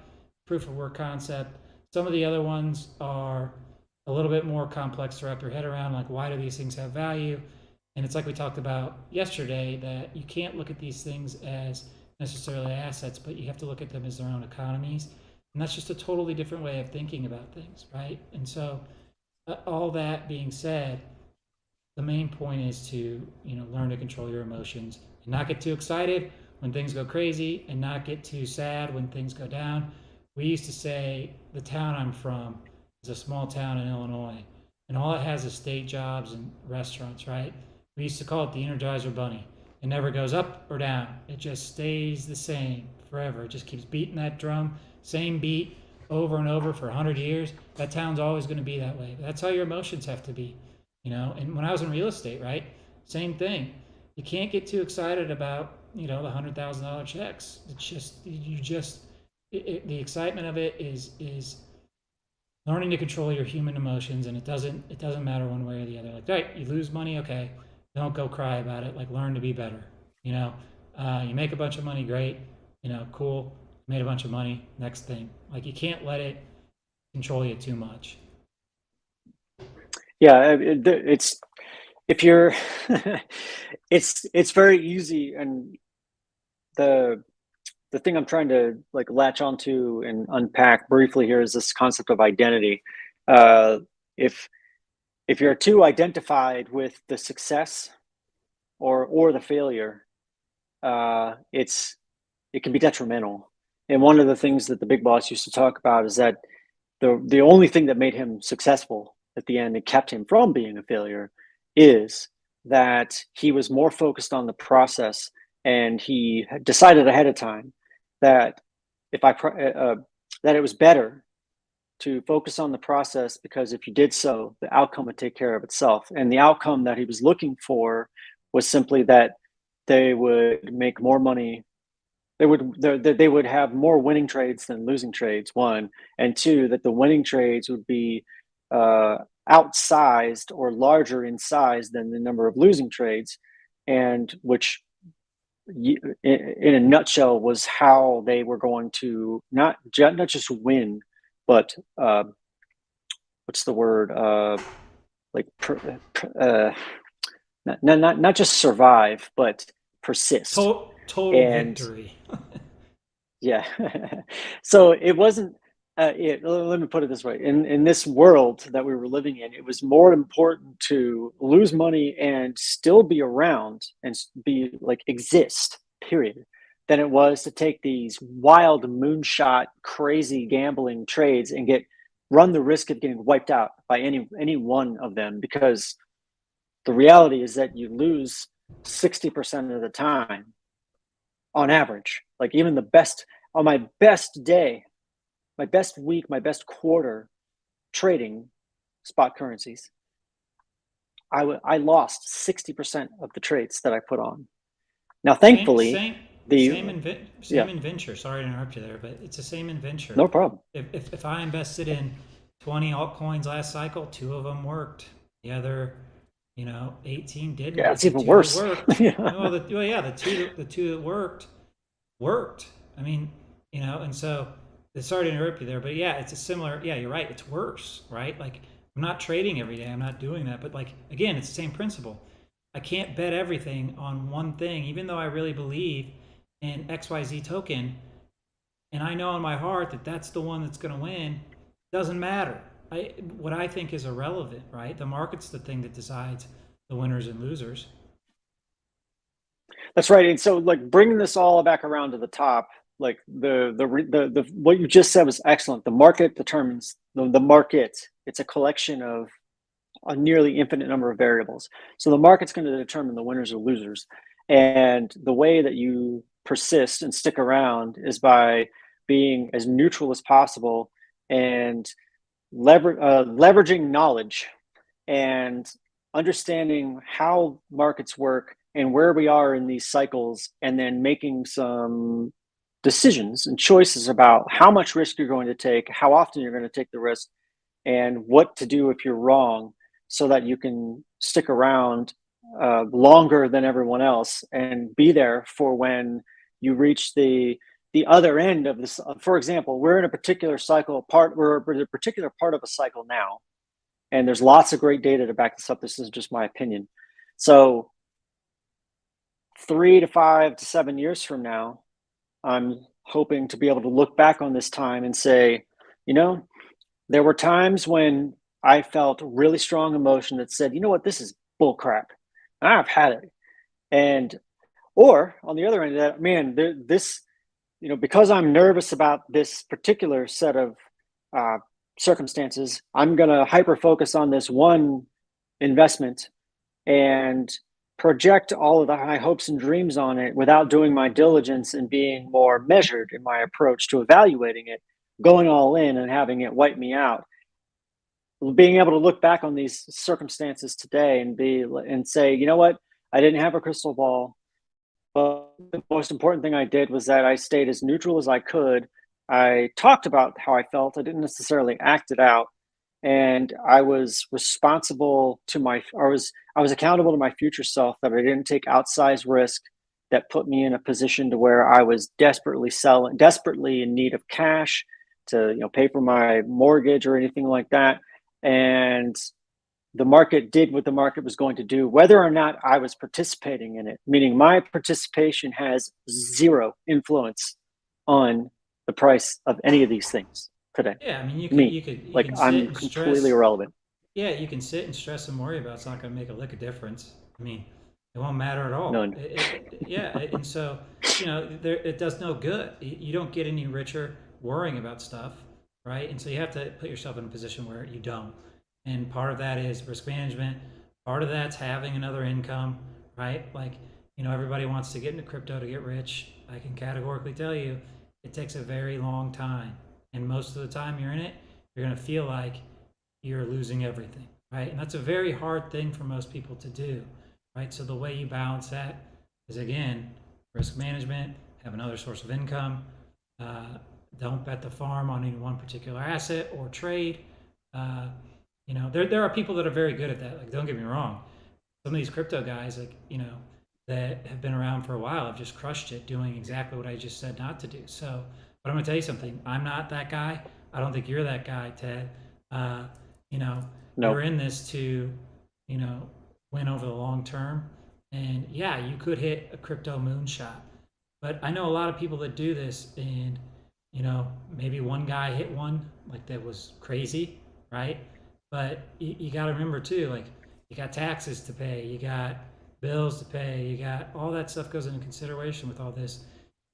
Speaker 2: proof of work concept. Some of the other ones are a little bit more complex to wrap your head around, like why do these things have value? And it's like we talked about yesterday, that you can't look at these things as necessarily assets, but you have to look at them as their own economies. And that's just a totally different way of thinking about things, right? And so, all that being said, the main point is to learn to control your emotions and not get too excited when things go crazy and not get too sad when things go down. We used to say the town I'm from is a small town in Illinois, and all it has is state jobs and restaurants, right? We used to call it the Energizer Bunny. It never goes up or down. It just stays the same forever. It just keeps beating that drum, same beat over and over for 100 years. That town's always going to be that way. That's how your emotions have to be. And when I was in real estate, right, same thing. You can't get too excited about the $100,000 checks. It's just the excitement of it is learning to control your human emotions, and it doesn't matter one way or the other. Like, right, you lose money, okay, don't go cry about it. Like, learn to be better. You make a bunch of money, great. Cool, made a bunch of money. Next thing, like, you can't let it control you too much.
Speaker 1: Yeah, it's if you're it's very easy, and the the thing I'm trying to like latch onto and unpack briefly here is this concept of identity. Uh, if if you're too identified with the success or the failure, it can be detrimental. And one of the things that the big boss used to talk about is that the only thing that made him successful at the end and kept him from being a failure is that he was more focused on the process, and he decided ahead of time that if I that it was better to focus on the process, because if you did so, the outcome would take care of itself. And the outcome that he was looking for was simply that they would make more money. They would have more winning trades than losing trades. One, and two, that the winning trades would be uh, outsized or larger in size than the number of losing trades, and which in a nutshell was how they were going to not just win, but what's the word, like not just survive, but persist.
Speaker 2: Total
Speaker 1: And
Speaker 2: victory.
Speaker 1: yeah. So it wasn't, let me put it this way. In this world that we were living in, it was more important to lose money and still be around and be like exist, period, than it was to take these wild moonshot, crazy gambling trades and get run the risk of getting wiped out by any one of them. Because the reality is that you lose 60% of the time on average. Like even the best, on my best day, my best week, my best quarter trading spot currencies, I lost 60% of the trades that I put on. Now,
Speaker 2: Same,
Speaker 1: thankfully,
Speaker 2: same,
Speaker 1: the
Speaker 2: same
Speaker 1: yeah,
Speaker 2: in venture. Sorry to interrupt you there, but it's the same in venture.
Speaker 1: no problem.
Speaker 2: If I invested in 20 altcoins last cycle, two of them worked. The other, 18 didn't,
Speaker 1: Yeah,
Speaker 2: but
Speaker 1: it's
Speaker 2: the
Speaker 1: even
Speaker 2: two that
Speaker 1: worse.
Speaker 2: worked,
Speaker 1: Yeah.
Speaker 2: well, yeah, the two that worked. I mean, and so sorry to interrupt you there, but yeah, it's a similar. Yeah, you're right. It's worse, right? Like I'm not trading every day. I'm not doing that, but like again, it's the same principle. I can't bet everything on one thing, even though I really believe in XYZ token, and I know in my heart that that's the one that's going to win. Doesn't matter. What I think is irrelevant, right? The market's the thing that decides the winners and losers.
Speaker 1: That's right. And so, like, bringing this all back around to the top, like the what you just said was excellent. The market determines the market. It's a collection of a nearly infinite number of variables. So the market's going to determine the winners or losers. And the way that you persist and stick around is by being as neutral as possible and leveraging knowledge and understanding how markets work and where we are in these cycles, and then making some decisions and choices about how much risk you're going to take, how often you're going to take the risk, and what to do if you're wrong, so that you can stick around longer than everyone else and be there for when you reach the other end of this. For example, we're in a particular cycle part. We're in a particular part of a cycle now, and there's lots of great data to back this up. This is just my opinion. So 3 to 5 to 7 years from now, I'm hoping to be able to look back on this time and say, you know, there were times when I felt really strong emotion that said, you know what, this is bull crap. I've had it. And, or on the other end of that, man, this, because I'm nervous about this particular set of uh, circumstances, I'm going to hyper focus on this one investment and project all of the high hopes and dreams on it without doing my diligence and being more measured in my approach to evaluating it, going all in and having it wipe me out. Being able to look back on these circumstances today and say, you know what, I didn't have a crystal ball, but the most important thing I did was that I stayed as neutral as I could. I talked about how I felt. I didn't necessarily act it out, and I was responsible to I was accountable to my future self, that I didn't take outsized risk that put me in a position to where I was desperately in need of cash to pay for my mortgage or anything like that. And the market did what the market was going to do, whether or not I was participating in it, meaning my participation has zero influence on the price of any of these things today.
Speaker 2: Yeah, I mean, you can
Speaker 1: Me,
Speaker 2: you could you
Speaker 1: like,
Speaker 2: can sit
Speaker 1: I'm
Speaker 2: and
Speaker 1: completely
Speaker 2: stress.
Speaker 1: irrelevant.
Speaker 2: Yeah, you can sit and stress and worry about. It's not going to make a lick of difference. I mean, it won't matter at all.
Speaker 1: None.
Speaker 2: Yeah, and so it does no good. You don't get any richer worrying about stuff, right? And so you have to put yourself in a position where you don't. And part of that is risk management. Part of that's having another income, right? Like everybody wants to get into crypto to get rich. I can categorically tell you, it takes a very long time, and most of the time you're in it, you're going to feel like you're losing everything, right? And that's a very hard thing for most people to do, right? So the way you balance that is, again, risk management, have another source of income. Uh, don't bet the farm on any one particular asset or trade. Uh, there are people that are very good at that. Like, don't get me wrong, some of these crypto guys, like, that have been around for a while have just crushed it doing exactly what I just said not to do. So, but I'm going to tell you something. I'm not that guy. I don't think you're that guy, Ted. Uh, you know, you're
Speaker 1: Nope.
Speaker 2: in this to, you know, win over the long term. And yeah, you could hit a crypto moonshot. But I know a lot of people that do this, and, maybe one guy hit one like that was crazy, right? But you got to remember too, like, you got taxes to pay, you got bills to pay, you got all that stuff goes into consideration with all this.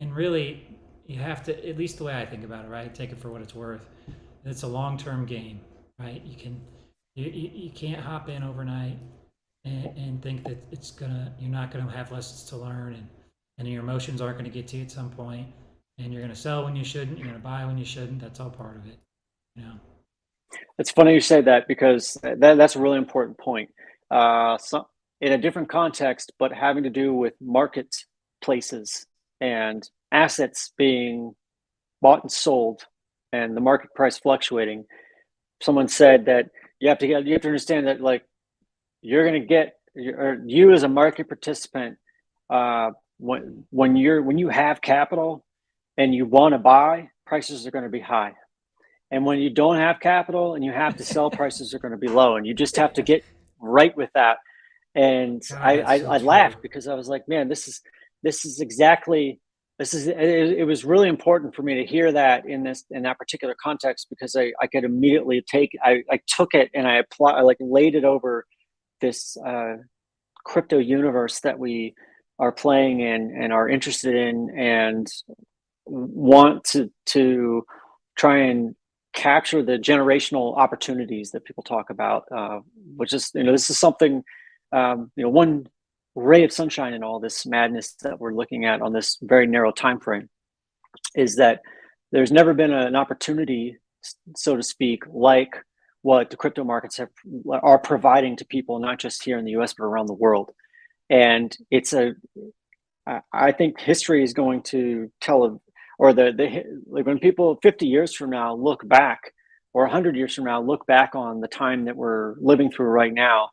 Speaker 2: And really, you have to, at least the way I think about it, right? Take it for what it's worth. It's a long term game, right? You can't hop in overnight and think that you're not gonna have lessons to learn, and your emotions aren't gonna get to you at some point, and you're gonna sell when you shouldn't, you're gonna buy when you shouldn't. That's all part of it, you know.
Speaker 1: It's funny you say that because that's a really important point. So in a different context, but having to do with marketplaces and assets being bought and sold and the market price fluctuating. Someone said that you have to understand that, like, you're going to get, or you as a market participant, when you have capital and you want to buy, prices are going to be high. And when you don't have capital and you have to sell, prices are going to be low. And you just have to get right with that. And
Speaker 2: God, that's so
Speaker 1: I
Speaker 2: true.
Speaker 1: laughed because I was like, man, this is exactly this is it was really important for me to hear that in that particular context, because I could immediately I took it and I like laid it over this crypto universe that we are playing in and are interested in, and want to try and capture the generational opportunities that people talk about, which is, this is something, one ray of sunshine in all this madness that we're looking at on this very narrow time frame is that there's never been an opportunity, so to speak, like what the crypto markets are providing to people, not just here in the US, but around the world. And I think history is going to tell, or like when people 50 years from now look back, or 100 years from now look back on the time that we're living through right now,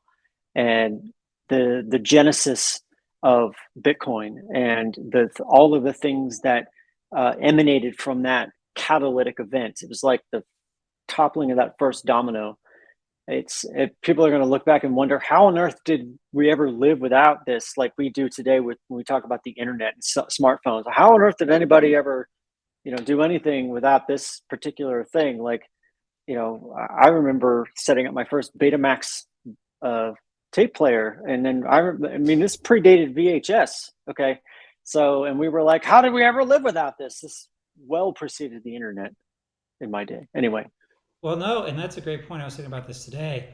Speaker 1: and the genesis of Bitcoin and the all of the things that emanated from that catalytic event. It was like the toppling of that first domino. People are going to look back and wonder, how on earth did we ever live without this, like we do today with when we talk about the internet and smartphones. How on earth did anybody ever do anything without this particular thing? Like, I remember setting up my first Betamax uh, tape player, and then I mean, this predated VHS. Okay, so, and we were like, how did we ever live without this well preceded the internet in my day anyway.
Speaker 2: Well, no, and that's a great point. I was thinking about this today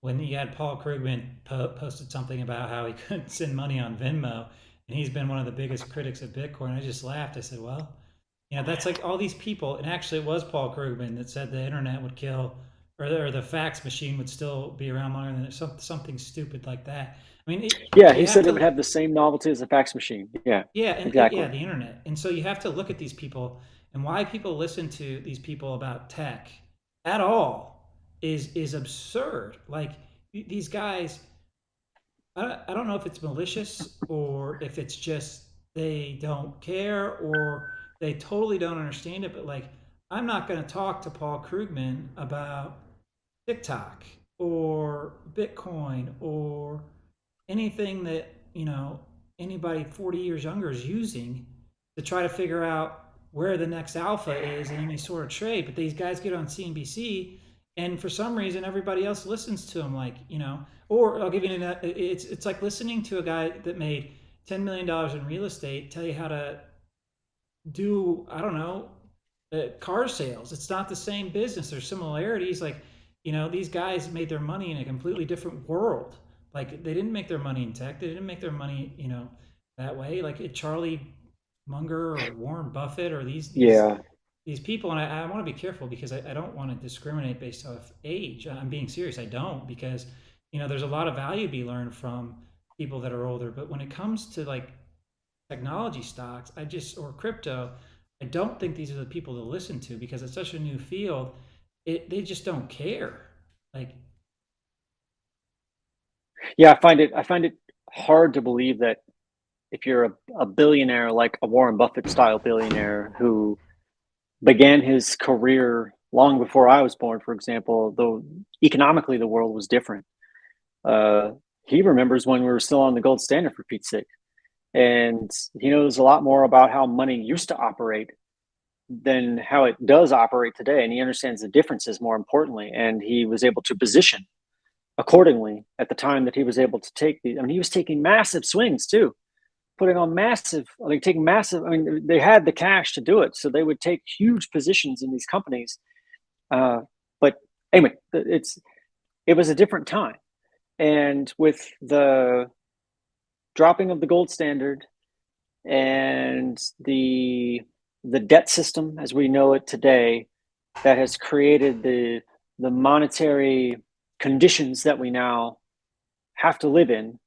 Speaker 2: when you had Paul Krugman posted something about how he couldn't send money on Venmo, and he's been one of the biggest critics of Bitcoin. I just laughed. I said, well, that's like all these people. And actually, it was Paul Krugman that said the internet would kill, or the fax machine would still be around longer than something stupid like that. I mean,
Speaker 1: Yeah, he
Speaker 2: you have
Speaker 1: said it would
Speaker 2: to,
Speaker 1: have the same novelty as a fax machine. Yeah,
Speaker 2: yeah, and yeah,
Speaker 1: exactly.
Speaker 2: the internet. And so you have to look at these people, and why people listen to these people about tech at all is absurd. Like, these guys, I don't know if it's malicious or if it's just they don't care or they totally don't understand it. But, like, I'm not going to talk to Paul Krugman about TikTok or Bitcoin or anything that anybody 40 years younger is using to try to figure out where the next alpha is in any sort of trade. But these guys get on CNBC, and for some reason everybody else listens to them, like, or I'll give you it's like listening to a guy that made $10 million in real estate tell you how to do, I don't know, car sales. It's not the same business. There's similarities. Like, these guys made their money in a completely different world. Like, they didn't make their money in tech. They didn't make their money, that way. Like, Charlie Munger or Warren Buffett or these
Speaker 1: Yeah,
Speaker 2: these people, and I want to be careful because I don't want to discriminate based off age. I'm being serious. I don't, because there's a lot of value to be learned from people that are older. But when it comes to like technology stocks, or crypto, I don't think these are the people to listen to because it's such a new field. They just don't care. Like,
Speaker 1: Yeah, I find it hard to believe that if you're a billionaire, like a Warren Buffett style billionaire who began his career long before I was born, for example, though economically the world was different. Uh, he remembers when we were still on the gold standard, for Pete's sake. And he knows a lot more about how money used to operate than how it does operate today. And he understands the differences more importantly. And he was able to position accordingly at the time that he was able to take the, I mean, he was taking massive swings too, putting on massive, I mean, taking massive, I mean, they had the cash to do it. So they would take huge positions in these companies. But anyway, it was a different time. And with the dropping of the gold standard and the debt system as we know it today, that has created the monetary conditions that we now have to live in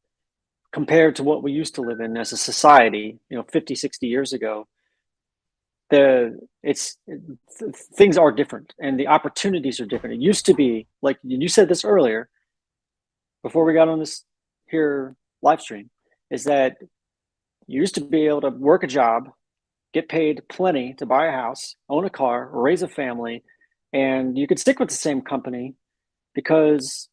Speaker 1: compared to what we used to live in as a society, 50, 60 years ago. The it's Things are different and the opportunities are different. It used to be like you said this earlier before we got on this here live stream, is that you used to be able to work a job, get paid plenty to buy a house, own a car, raise a family, and you could stick with the same company because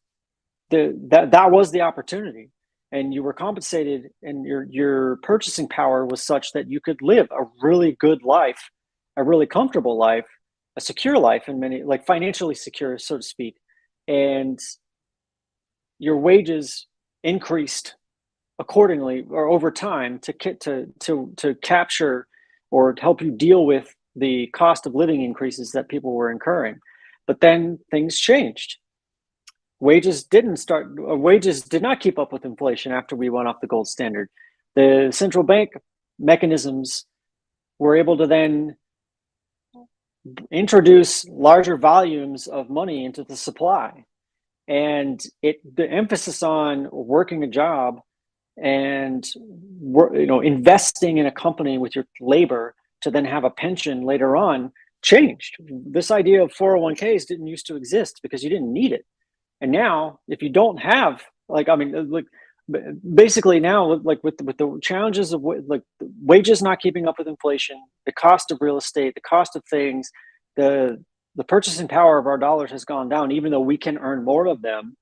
Speaker 1: that was the opportunity, and you were compensated, and your purchasing power was such that you could live a really good life, a really comfortable life, a secure life in many, like financially secure, so to speak, and your wages increased accordingly or over time to capture or to help you deal with the cost of living increases that people were incurring. But then things changed. Wages did not keep up with inflation after we went off the gold standard. The central bank mechanisms were able to then introduce larger volumes of money into the supply. And the emphasis on working a job and investing in a company with your labor to then have a pension later on changed. This idea of 401ks didn't used to exist because you didn't need it. And now if you don't have, basically now, like with the challenges of like wages not keeping up with inflation, the cost of real estate, the cost of things, the purchasing power of our dollars has gone down, even though we can earn more of them.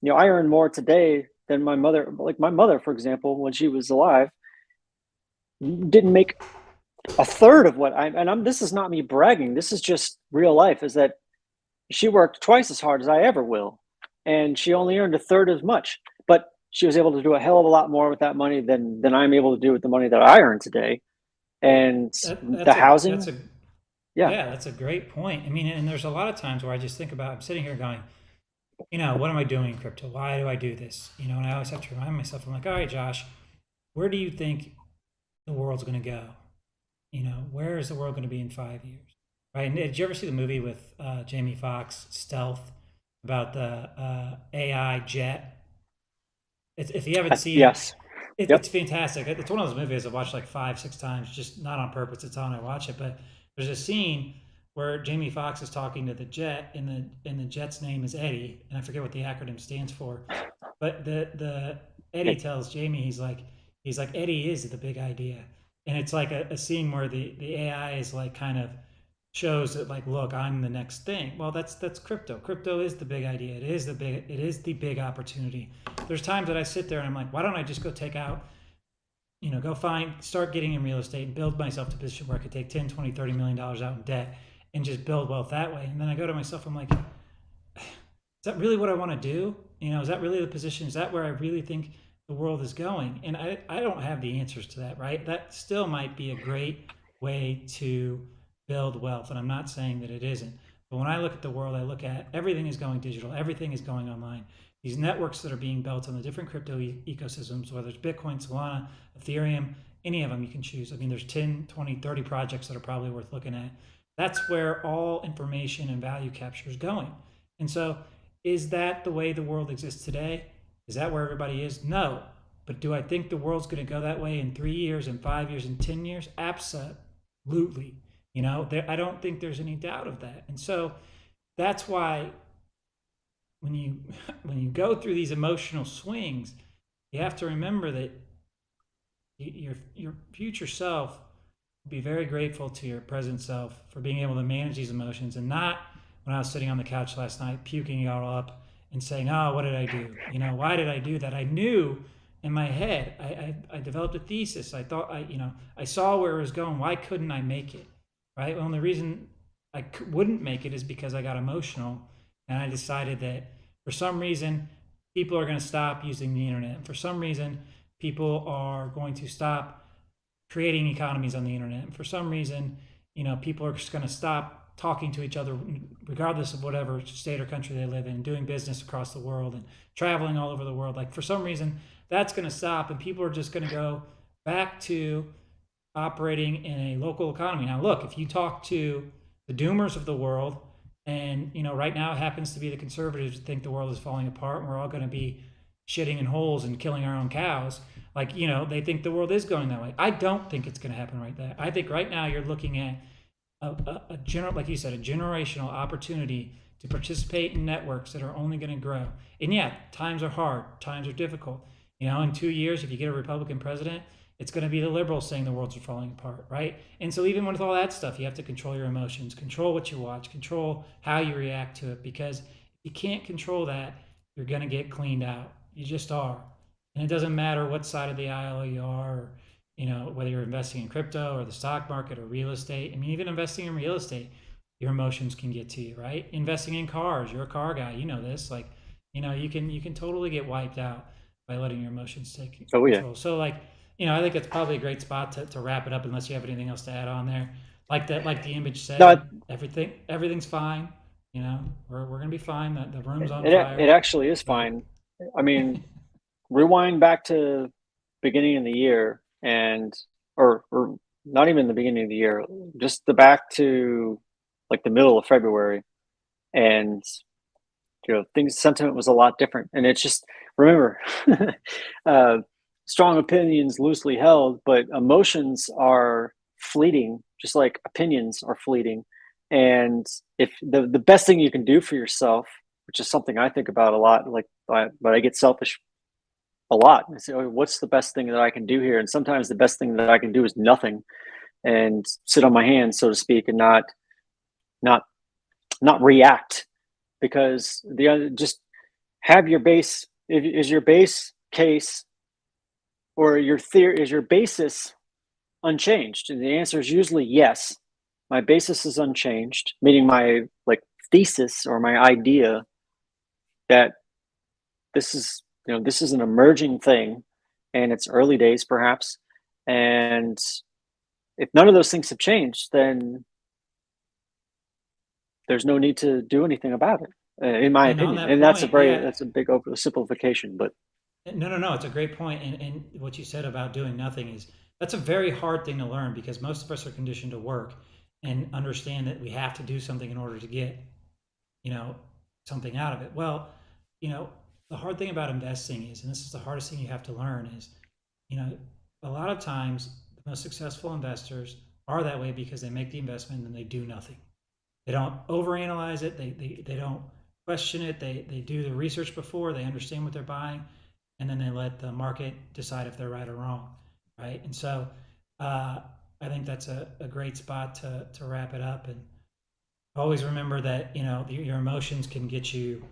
Speaker 1: I earn more today than my mother. Like my mother, for example, when she was alive, didn't make a third of what this is not me bragging. This is just real life, is that she worked twice as hard as I ever will. And she only earned a third as much, but she was able to do a hell of a lot more with that money than I'm able to do with the money that I earn today. And the
Speaker 2: that's
Speaker 1: housing,
Speaker 2: a
Speaker 1: yeah.
Speaker 2: yeah, that's a great point. I mean, and there's a lot of times where I just think about, I'm sitting here going, what am I doing in crypto? Why do I do this? And I always have to remind myself, I'm like, all right, Josh, where do you think the world's going to go? Where is the world going to be in 5 years? Right? And did you ever see the movie with Jamie Foxx, Stealth, about the AI jet? If you haven't seen it,
Speaker 1: Yes.
Speaker 2: it's
Speaker 1: Yep.
Speaker 2: fantastic. It's one of those movies I've watched like 5, 6 times, just not on purpose. It's on, I watch it. But there's a scene where Jamie Foxx is talking to the jet, and the jet's name is Eddie, and I forget what the acronym stands for. But the Eddie tells Jamie, he's like Eddie is the big idea, and it's like a scene where the AI is like kind of shows that, like, look, I'm the next thing. Well, that's crypto. Crypto is the big idea. It is the big opportunity. There's times that I sit there and I'm like, why don't I just go take out, start getting in real estate and build myself to a position where I could take 10, 20, $30 million out in debt and just build wealth that way. And then I go to myself, I'm like, is that really what I want to do? Is that really the position? Is that where I really think the world is going? And I don't have the answers to that, right? That still might be a great way to build wealth. And I'm not saying that it isn't. But when I look at the world, I look at everything is going digital, everything is going online. These networks that are being built on the different crypto ecosystems, whether it's Bitcoin, Solana, Ethereum, any of them you can choose. I mean, there's 10, 20, 30 projects that are probably worth looking at. That's where all information and value capture is going. And so, is that the way the world exists today? Is that where everybody is? No. But do I think the world's going to go that way in 3 years, in 5 years, in 10 years? Absolutely. I don't think there's any doubt of that. And so that's why when you when you go through these emotional swings, you have to remember that your future self will be very grateful to your present self for being able to manage these emotions, and not, when I was sitting on the couch last night puking it all up and saying, "Oh, what did I do? Why did I do that?" I knew in my head. I developed a thesis. I thought I saw where it was going. Why couldn't I make it? Right. Well, and the reason I wouldn't make it is because I got emotional, and I decided that for some reason people are going to stop using the internet. And for some reason, people are going to stop creating economies on the internet. And for some reason, people are just going to stop talking to each other, regardless of whatever state or country they live in, doing business across the world and traveling all over the world. Like, for some reason, that's going to stop, and people are just going to go back to operating in a local economy. Now, look, if you talk to the doomers of the world, and right now it happens to be the conservatives who think the world is falling apart and we're all going to be shitting in holes and killing our own cows. Like, they think the world is going that way. I don't think it's going to happen right there. I think right now you're looking at a general, like you said, a generational opportunity to participate in networks that are only going to grow. And yeah, times are hard, times are difficult. In 2 years, if you get a Republican president, it's going to be the liberals saying the world's falling apart, right? And so even with all that stuff, you have to control your emotions, control what you watch, control how you react to it, because if you can't control that, you're going to get cleaned out. You just are. And it doesn't matter what side of the aisle you are, or whether you're investing in crypto or the stock market or real estate. I mean, even investing in real estate, your emotions can get to you, right? Investing in cars, you're a car guy, this. Like, you can totally get wiped out by letting your emotions take
Speaker 1: Oh yeah.
Speaker 2: control. So, like, I think it's probably a great spot to wrap it up, unless you have anything else to add on there. Like that, like the image
Speaker 1: No,
Speaker 2: said, everything's fine. We're gonna be fine. The room's on
Speaker 1: it
Speaker 2: fire,
Speaker 1: actually is
Speaker 2: but
Speaker 1: fine. I mean, rewind back to beginning of the year, and or not even the beginning of the year, just the back to like the middle of February, and things sentiment was a lot different. And it's just, remember, uh, strong opinions loosely held, but emotions are fleeting, just like opinions are fleeting. And if the best thing you can do for yourself, which is something I think about a lot, like, but I get selfish a lot. I say, "Oh, what's the best thing that I can do here?" And sometimes the best thing that I can do is nothing, and sit on my hands, so to speak, and not not react, because the other, just have your base. Is your base case, or your theory, is your basis unchanged? And the answer is usually yes. My basis is unchanged, meaning my, like, thesis or my idea that this is an emerging thing, and it's early days perhaps. And if none of those things have changed, then there's no need to do anything about it, in my
Speaker 2: and on
Speaker 1: opinion.
Speaker 2: that
Speaker 1: And
Speaker 2: point, yeah,
Speaker 1: that's a big oversimplification, but
Speaker 2: no, no, no. It's a great point, and what you said about doing nothing is, that's a very hard thing to learn, because most of us are conditioned to work and understand that we have to do something in order to get you know something out of it. Well, you know the hard thing about investing is, and this is the hardest thing you have to learn, is you know a lot of times the most successful investors are that way because they make the investment and they do nothing. They don't overanalyze it. They don't question it. They do the research before. They understand what they're buying, and then they let the market decide if they're right or wrong, right? And so uh, I think that's a great spot to wrap it up. And always remember that your emotions can get you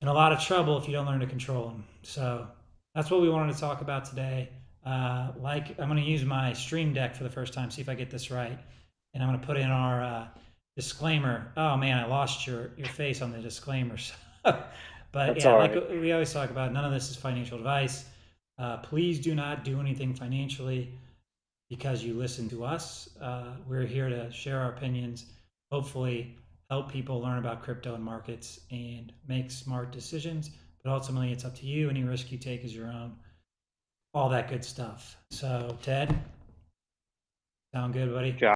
Speaker 2: in a lot of trouble if you don't learn to control them. So that's what we wanted to talk about today. Like, I'm going to use my Stream Deck for the first time, see if I get this right, and I'm going to put in our disclaimer. Oh man, I lost your face on the disclaimers. But
Speaker 1: that's
Speaker 2: yeah,
Speaker 1: all
Speaker 2: like
Speaker 1: right.
Speaker 2: we always talk about, none of this is financial advice. Please do not do anything financially because you listen to us. We're here to share our opinions, hopefully help people learn about crypto and markets and make smart decisions. But ultimately, it's up to you. Any risk you take is your own. all that good stuff. So, Ted, sound good, buddy?